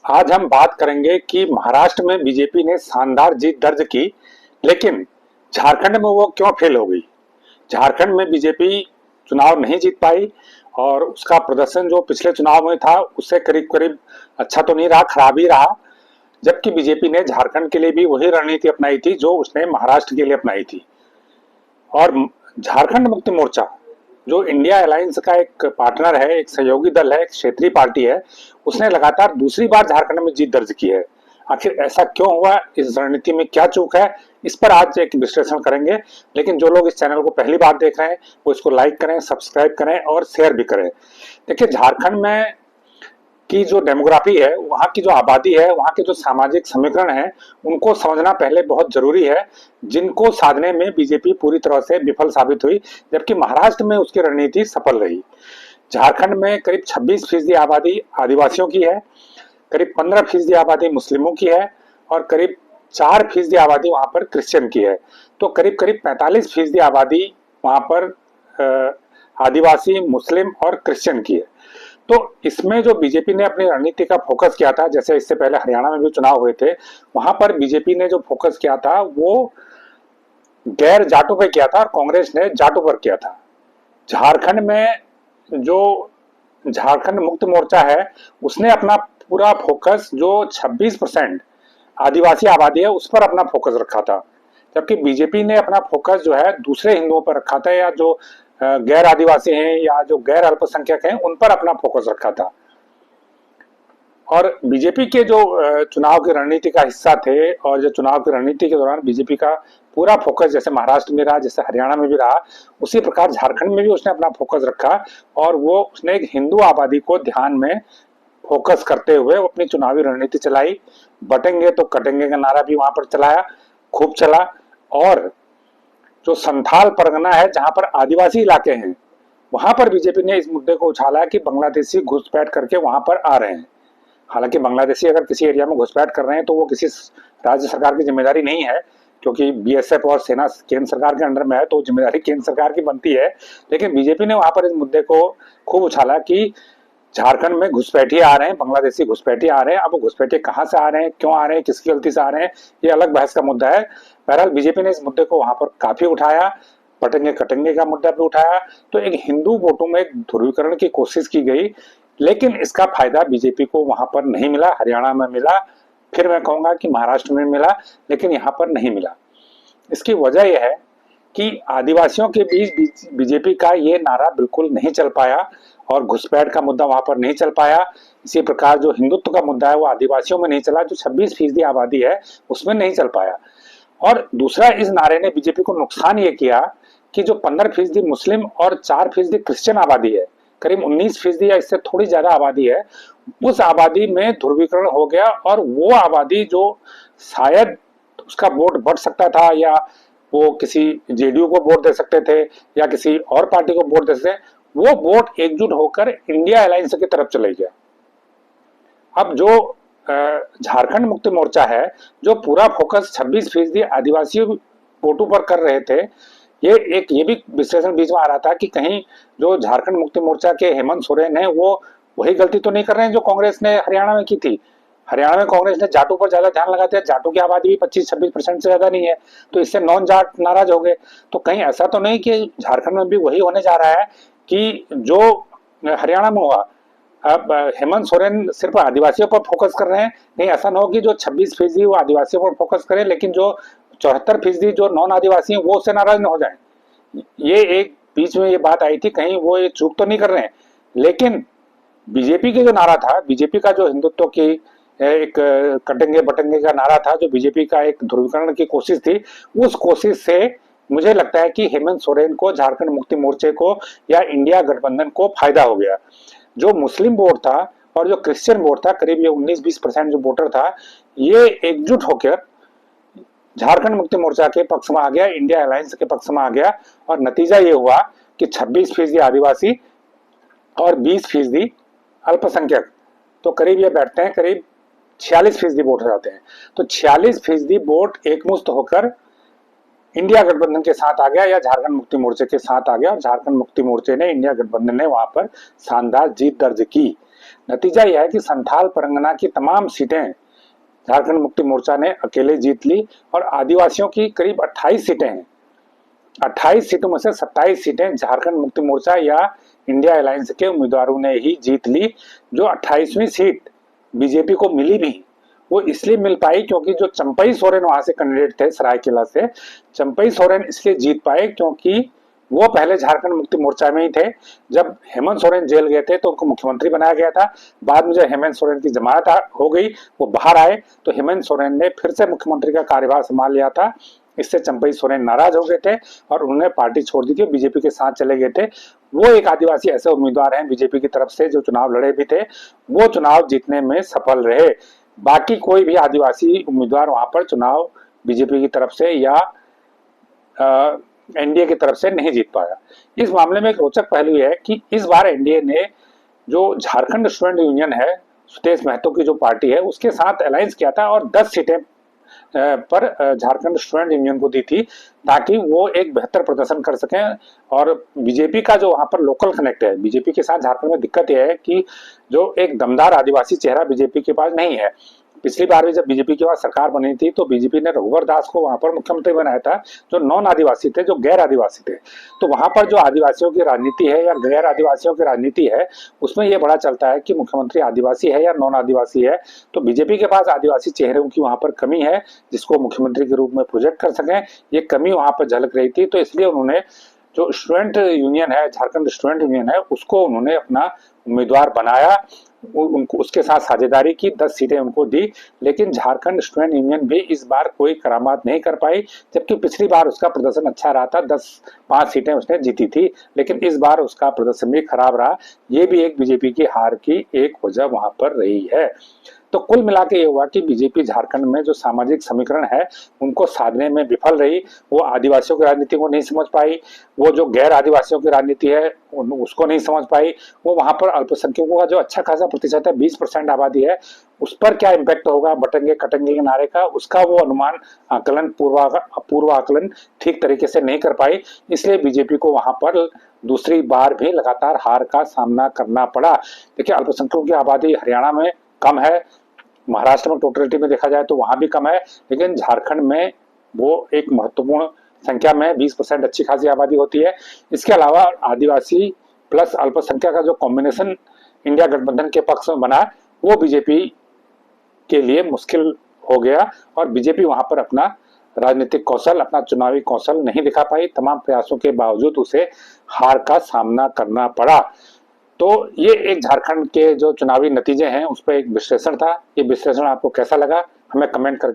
आज हम बात करेंगे कि महाराष्ट्र में बीजेपी ने शानदार जीत दर्ज की, लेकिन झारखंड में वो क्यों फेल हो गई। झारखंड में बीजेपी चुनाव नहीं जीत पाई और उसका प्रदर्शन जो पिछले चुनाव में था उससे करीब करीब अच्छा तो नहीं रहा, खराब ही रहा। जबकि बीजेपी ने झारखंड के लिए भी वही रणनीति अपनाई थी जो उसने महाराष्ट्र के लिए अपनाई थी। और झारखंड मुक्ति मोर्चा जो इंडिया अलायंस का एक पार्टनर है, एक सहयोगी दल है, एक क्षेत्रीय पार्टी है, उसने लगातार दूसरी बार झारखंड में जीत दर्ज की है। आखिर ऐसा क्यों हुआ, इस रणनीति में क्या चूक है, इस पर आज एक विश्लेषण करेंगे। लेकिन जो लोग इस चैनल को पहली बार देख रहे हैं वो इसको लाइक करें, सब्सक्राइब करें और शेयर भी करें। देखिए, झारखंड में की जो डेमोग्राफी है, वहाँ की जो आबादी है, वहाँ के जो सामाजिक समीकरण है, उनको समझना पहले बहुत जरूरी है, जिनको साधने में बीजेपी पूरी तरह से विफल साबित हुई, जबकि महाराष्ट्र में उसकी रणनीति सफल रही। झारखंड में करीब 26% आबादी आदिवासियों की है, करीब 15% आबादी मुस्लिमों की है और करीब 4% आबादी वहां पर क्रिश्चियन की है। तो करीब करीब 45% आबादी वहां पर आदिवासी, मुस्लिम और क्रिश्चियन की है। तो इसमें जो बीजेपी ने अपनी रणनीति का फोकस किया था, जैसे इससे पहले हरियाणा में भी चुनाव हुए थे, वहां पर बीजेपी ने जो फोकस किया था वो गैर जाटों पे किया था और कांग्रेस ने जाटों पर किया था। झारखंड में जो झारखंड मुक्त मोर्चा है, उसने अपना पूरा फोकस जो 26% आदिवासी आबादी है उस पर अपना फोकस रखा था, जबकि बीजेपी ने अपना फोकस जो है दूसरे हिंदुओं पर रखा था, या जो गैर आदिवासी हैं या जो गैर अल्पसंख्यक हैं उन पर अपना फोकस रखा था। और बीजेपी के जो चुनाव की रणनीति का हिस्सा थे और जो चुनाव की रणनीति के दौरान बीजेपी का पूरा फोकस जैसे महाराष्ट्र में रहा, जैसे हरियाणा में भी रहा, उसी प्रकार झारखंड में भी उसने अपना फोकस रखा और वो उसने एक हिंदू आबादी को ध्यान में फोकस करते हुए अपनी चुनावी रणनीति चलाई। बटेंगे तो कटेंगे का नारा भी वहां पर चलाया, खूब चला। और जो संथाल परगना है, जहां पर आदिवासी इलाके हैं, वहां पर बीजेपी ने इस मुद्दे को उछाला कि बांग्लादेशी घुसपैठ करके वहां पर आ रहे हैं। हालांकि बांग्लादेशी अगर किसी एरिया में घुसपैठ कर रहे हैं तो वो किसी राज्य सरकार की जिम्मेदारी नहीं है, क्योंकि बीएसएफ और सेना केंद्र सरकार के अंडर में है, तो जिम्मेदारी केंद्र सरकार की बनती है। लेकिन बीजेपी ने वहां पर इस मुद्दे को खूब उछाला कि झारखंड में घुसपैठी आ रहे हैं, बांग्लादेशी घुसपैठी आ रहे हैं। अब वो घुसपैठी कहाँ से आ रहे हैं, क्यों आ रहे हैं, किसकी गलती से आ रहे हैं, ये अलग बहस का मुद्दा है। बहरहाल बीजेपी ने इस मुद्दे को वहां पर काफी उठाया, पटेंगे कटेंगे का मुद्दा भी उठाया। तो एक हिंदू वोटों में एक ध्रुवीकरण की कोशिश की गई, लेकिन इसका फायदा बीजेपी को वहां पर नहीं मिला। हरियाणा में मिला, फिर मैं कहूंगा कि महाराष्ट्र में मिला, लेकिन यहाँ पर नहीं मिला। इसकी वजह यह है कि आदिवासियों के बीच बीजेपी का ये नारा बिल्कुल नहीं चल पाया और घुसपैठ का मुद्दा वहां पर नहीं चल पाया। इसी प्रकार जो हिंदुत्व का मुद्दा है वो आदिवासियों में नहीं चला, जो 26% आबादी है उसमें नहीं चल पाया। और दूसरा, इस नारे ने बीजेपी को नुकसान ये किया कि जो 15% मुस्लिम और 4% क्रिश्चियन आबादी है, करीब 19% या इससे थोड़ी ज्यादा आबादी है, उस आबादी में ध्रुवीकरण हो गया। और वो आबादी जो शायद उसका वोट बढ़ सकता था, या वो किसी जेडीयू को वोट दे सकते थे या किसी और पार्टी को वोट दे सकते, वो वोट एकजुट होकर इंडिया अलायंस की तरफ चले गया। अब जो झारखंड मुक्ति मोर्चा है, जो पूरा फोकस 26% आदिवासी वोटों पर कर रहे थे, ये भी विश्लेषण बीच में आ रहा था कि कहीं जो झारखंड मुक्ति मोर्चा के हेमंत सोरेन है वो वही गलती तो नहीं कर रहे हैं जो कांग्रेस ने हरियाणा में की थी। हरियाणा में कांग्रेस ने जाटों पर ज्यादा ध्यान लगाते हैं, जाटों की आबादी भी 25-26% से ज्यादा नहीं है, तो इससे नॉन जाट नाराज हो गए। तो कहीं ऐसा तो नहीं कि झारखंड में भी वही होने जा रहा है कि जो हरियाणा में हुआ। अब हेमंत सोरेन सिर्फ आदिवासियों पर फोकस कर रहे हैं, कहीं ऐसा ना हो कि जो 26% वो आदिवासियों पर फोकस करें, लेकिन जो 74% जो नॉन आदिवासी हैं वो उससे नाराज न हो जाए। ये एक बीच में ये बात आई थी, कहीं वो ये चूक तो नहीं कर रहे हैं। लेकिन बीजेपी के जो नारा था, बीजेपी का जो हिंदुत्व की एक कटेंगे बटेंगे का नारा था, जो बीजेपी का एक ध्रुवीकरण की कोशिश थी, उस कोशिश से मुझे लगता है कि हेमंत सोरेन को, झारखंड मुक्ति मोर्चे को या इंडिया गठबंधन को फायदा हो गया। जो मुस्लिम वोट था और जो क्रिश्चियन वोट था, करीब ये 19-20% जो वोटर था, ये एकजुट होकर झारखंड मुक्ति मोर्चा के पक्ष में आ गया, इंडिया अलायंस के पक्ष में आ गया। और नतीजा ये हुआ कि 26% आदिवासी और 20% अल्पसंख्यक, तो करीब ये बैठते हैं, करीब 46% वोट हो जाते हैं। तो 46% वोट एकमुश्त होकर इंडिया गठबंधन के साथ आ गया या झारखंड मुक्ति मोर्चे के साथ आ गया, और झारखंड मुक्ति मोर्चे ने, इंडिया गठबंधन ने वहां पर शानदार जीत दर्ज की। नतीजा यह है कि संथाल परगना की तमाम सीटें झारखंड मुक्ति मोर्चा ने अकेले जीत ली और आदिवासियों की करीब 28 सीटें हैं। 28 सीटों में से 27 सीटें झारखंड मुक्ति मोर्चा या इंडिया अलायंस के उम्मीदवारों ने ही जीत ली। जो 28वीं सीट बीजेपी को मिली भी, वो इसलिए मिल पाई क्योंकि जो चंपई सोरेन वहां से कैंडिडेट थे सरायकेला से, चंपई सोरेन इसलिए जीत पाए क्योंकि वो पहले झारखंड मुक्ति मोर्चा में ही थे। जब हेमंत सोरेन जेल गए थे तो उनको मुख्यमंत्री बनाया गया था। बाद में जब हेमंत सोरेन की जमानत हो गई, वो बाहर आए, तो हेमंत सोरेन ने फिर से मुख्यमंत्री का कार्यभार संभाल लिया था। इससे चंपई सोरेन नाराज हो गए थे और उन्होंने पार्टी छोड़ दी थी, बीजेपी के साथ चले गए थे। वो एक आदिवासी ऐसे उम्मीदवार हैं बीजेपी की तरफ से जो चुनाव लड़े भी थे, वो चुनाव जीतने में सफल रहे। बाकी कोई भी आदिवासी उम्मीदवार वहां पर चुनाव बीजेपी की तरफ से या एनडीए की तरफ से नहीं जीत पाया। इस मामले में एक रोचक पहलू है कि इस बार एनडीए ने जो झारखंड स्टूडेंट यूनियन है, सुदेश महतो की जो पार्टी है, उसके साथ अलायंस किया था और 10 सीटें पर झारखंड स्टूडेंट यूनियन को दी थी ताकि वो एक बेहतर प्रदर्शन कर सकें। और बीजेपी का जो वहां पर लोकल कनेक्ट है, बीजेपी के साथ झारखंड में दिक्कत यह है कि जो एक दमदार आदिवासी चेहरा बीजेपी के पास नहीं है। पिछली बार भी जब बीजेपी के पास सरकार बनी थी तो बीजेपी ने रघुवर दास को वहां पर मुख्यमंत्री बनाया था, जो नॉन आदिवासी थे, जो गैर आदिवासी थे। तो वहां पर जो आदिवासियों की राजनीति है या गैर आदिवासियों की राजनीति है, उसमें यह बड़ा चलता है कि मुख्यमंत्री आदिवासी है या नॉन आदिवासी है। तो बीजेपी के पास आदिवासी चेहरों की वहां पर कमी है जिसको मुख्यमंत्री के रूप में प्रोजेक्ट कर सकें, ये कमी वहां पर झलक रही थी। तो इसलिए उन्होंने जो स्टूडेंट यूनियन है, झारखंड स्टूडेंट यूनियन है, उसको उन्होंने अपना उम्मीदवार बनाया, उनको उसके साथ साझेदारी की, 10 सीटें उनको दी। लेकिन झारखंड स्टूडेंट यूनियन भी इस बार कोई करामात नहीं कर पाई, जबकि पिछली बार उसका प्रदर्शन अच्छा रहा था, 5 सीटें उसने जीती थी। लेकिन इस बार उसका प्रदर्शन भी खराब रहा। ये भी एक बीजेपी की हार की एक वजह वहां पर रही है। तो कुल मिला के ये हुआ कि बीजेपी झारखंड में जो सामाजिक समीकरण है उनको साधने में विफल रही। वो आदिवासियों की राजनीति को नहीं समझ पाई, वो जो गैर आदिवासियों की राजनीति है उसको नहीं समझ पाई। वो वहां पर अल्पसंख्यकों का जो अच्छा खासा प्रतिशत है, 20% आबादी है, उस पर क्या इम्पैक्ट होगा बटेंगे कटेंगे के नारे का, उसका वो अनुमान आकलन पूर्व आकलन ठीक तरीके से नहीं कर पाई। इसलिए बीजेपी को वहां पर दूसरी बार भी लगातार हार का सामना करना पड़ा। देखिए, अल्पसंख्यकों की आबादी हरियाणा में कम है, महाराष्ट्र में टोटलिटी में देखा जाए तो वहां भी कम है, लेकिन झारखंड में वो एक महत्वपूर्ण संख्या में 20% अच्छी खासी आबादी होती है। इसके अलावा आदिवासी प्लस अल्पसंख्यक का जो कॉम्बिनेशन इंडिया गठबंधन के पक्ष में बना, वो बीजेपी के लिए मुश्किल हो गया और बीजेपी वहां पर अपना राजनीतिक कौशल, अपना चुनावी कौशल नहीं दिखा पाई। तमाम प्रयासों के बावजूद उसे हार का सामना करना पड़ा। तो ये एक झारखंड के जो चुनावी नतीजे हैं उस पर एक विश्लेषण था। ये विश्लेषण आपको कैसा लगा, हमें कमेंट करके